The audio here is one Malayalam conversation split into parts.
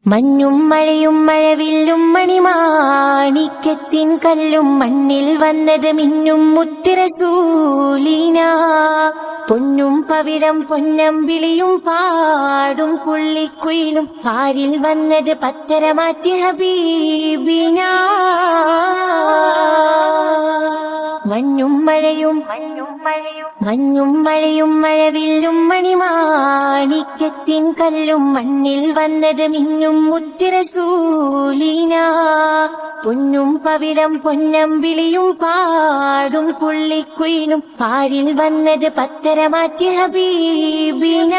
മഞ്ഞും മഴയും മഴവില്ലും മണിമാണിക്യത്തിൻ കല്ലും മണ്ണിൽ വന്നത് മിന്നും മുത്തുറസൂലിന. പൊന്നും പവിഴം പൊന്നമ്പിളിയും പാടും പുള്ളിക്കുയിലും പാരിൽ വന്നത് പത്തരമാറ്റി ഹബീബിന. മഞ്ഞും മഴയും മഴവില്ലും മണിമാണിക്യത്തിൻ കല്ലും മണ്ണിൽ വന്നത് മിന്നും മുത്തുറസൂലിന. പൊന്നും പവിഴം പൊന്നമ്പിളിയും പാടും പുള്ളിക്കുയിലും പാരിൽ വന്നത് പത്തരമാറ്റി ഹബീബിന.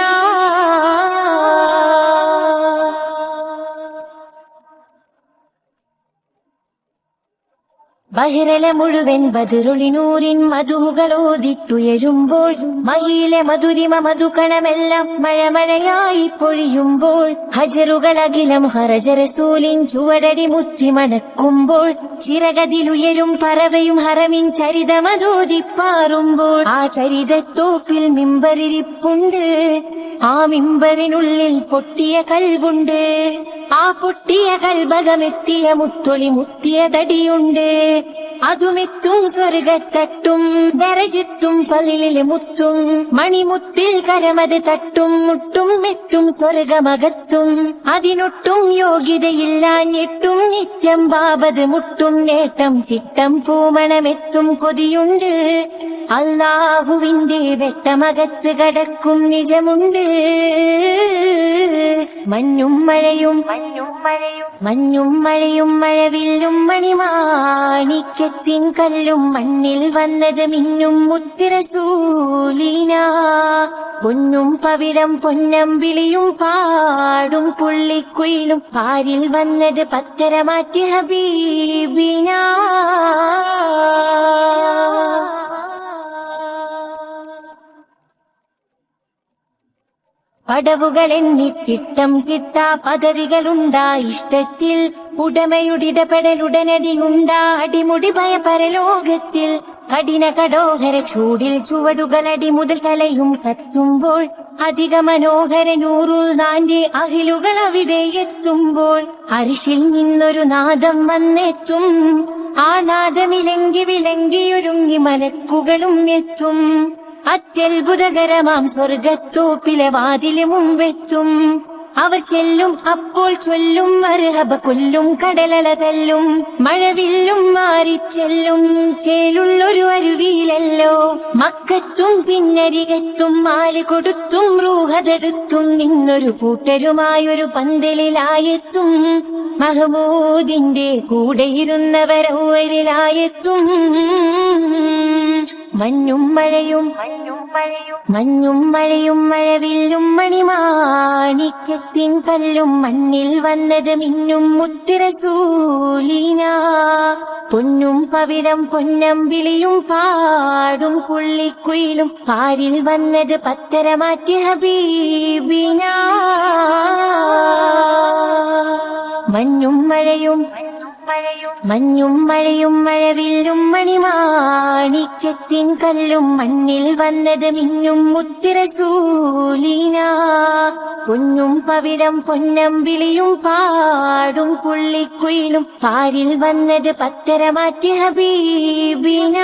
ബഹിരല മുഴുവൻ ബദറുളിനൂരിൻ മധുകളോദിട്ടുയരുമ്പോൾ മഹിയിലെ മധുരിമ മധുകണമെല്ലാം മഴമഴയായി പൊഴിയുമ്പോൾ ഹജറുകളകിലം ഹറജറസൂലിൻ ചുവടടി മുത്തി മണക്കുമ്പോൾ ചിറകതിലുയരും പറവയും ഹറമിൻ ചരിതമതോദിപ്പാറുമ്പോൾ ആ ചരിതത്തോപ്പിൽ മിമ്പറിരിപ്പുണ്ട്. ആ മിമ്പറിനുള്ളിൽ പൊട്ടിയ കൽവുണ്ട്. ആ പൊട്ടിയ കൽബകമെത്തിയ മുത്തൊളി മുത്തിയ തടിയുണ്ട്. അതുമെത്തും സ്വർഗത്തട്ടും ദരജത്തും ഫലിലെ മുത്തും മണിമുത്തിൽ കരമത് തട്ടും മുട്ടും മെത്തും സ്വർഗമകത്തും അതിനൊട്ടും യോഗ്യതയില്ലാഞ്ഞിട്ടും നിത്യം ബാബത് മുട്ടും നേട്ടം തിട്ടം പൂമണമെത്തും കൊതിയുണ്ട്. അല്ലാഹുവിന്റെ വെട്ടമകത്ത് കടക്കും നിജമുണ്ട്. മഞ്ഞും മഴയും മഴവില്ലും മണിമാണിക്യത്തിൻ കല്ലും മണ്ണിൽ വന്നത് മിന്നും മുത്തുറസൂലിന. പൊന്നും പവിഴം പൊന്നമ്പിളിയും പാടും പുള്ളിക്കുയിലും പാരിൽ വന്നത് പത്തരമാറ്റി ഹബീബിന. പടവുകളെണ്ണിത്തിട്ടം കിട്ടാ പദവികളുണ്ടാ ഇഷ്ടത്തിൽ ഉടമയുടിടപെടലുടനടിയുണ്ടാ അടിമുടി ഭയപരലോകത്തിൽ. കഠിന കടോഹര ചൂടിൽ ചുവടുകളടി മുതൽ തലയും കത്തുമ്പോൾ അധിക മനോഹര നൂറുൽ നാന്റെ അഹിലുകൾ അവിടെ എത്തുമ്പോൾ അരിശിൽ നിന്നൊരു നാദം വന്നെത്തും. ആ നാദമിലങ്കി വിലങ്കിയൊരുങ്ങി മലക്കുകളും എത്തും. അത്യത്ഭുതകരമാം സ്വർഗത്തോപ്പിലെ വാതില് മുമ്പെത്തും. അവർ ചെല്ലും അപ്പോൾ ചൊല്ലും മർഹബ കൊല്ലും കടലല തല്ലും മഴവില്ലും മാറിച്ചെല്ലും ചേലുള്ളൊരു അരുവിയിലല്ലോ. മക്കത്തും പിന്നരികത്തും മാല് കൊടുത്തും റൂഹതെടുത്തും നിന്നൊരു കൂട്ടരുമായൊരു പന്തലിലായെത്തും. മഹമൂദിന്റെ കൂടെയിരുന്നവരൗവരിലായെത്തും. മഞ്ഞും മഴയും മഴവില്ലും മണിമാണിക്യത്തിൻ കല്ലും മണ്ണിൽ വന്നത് മിന്നും മുത്തുറസൂലിന. പൊന്നും പവിഴം പൊന്നമ്പിളിയും പാടും പുള്ളിക്കുയിലും പാരിൽ വന്നത് പത്തരമാറ്റി ഹബീബിന. മഞ്ഞും മഴയും മഴവില്ലും മണിമാണിക്യത്തിൻ കല്ലും മണ്ണിൽ വന്നത് മിന്നും മുത്തുറസൂലിന. പൊന്നും പവിഴം പൊന്നമ്പിളിയും പാടും പുള്ളിക്കുയിലും പാരിൽ വന്നത് പത്തരമാറ്റി ഹബീബിന.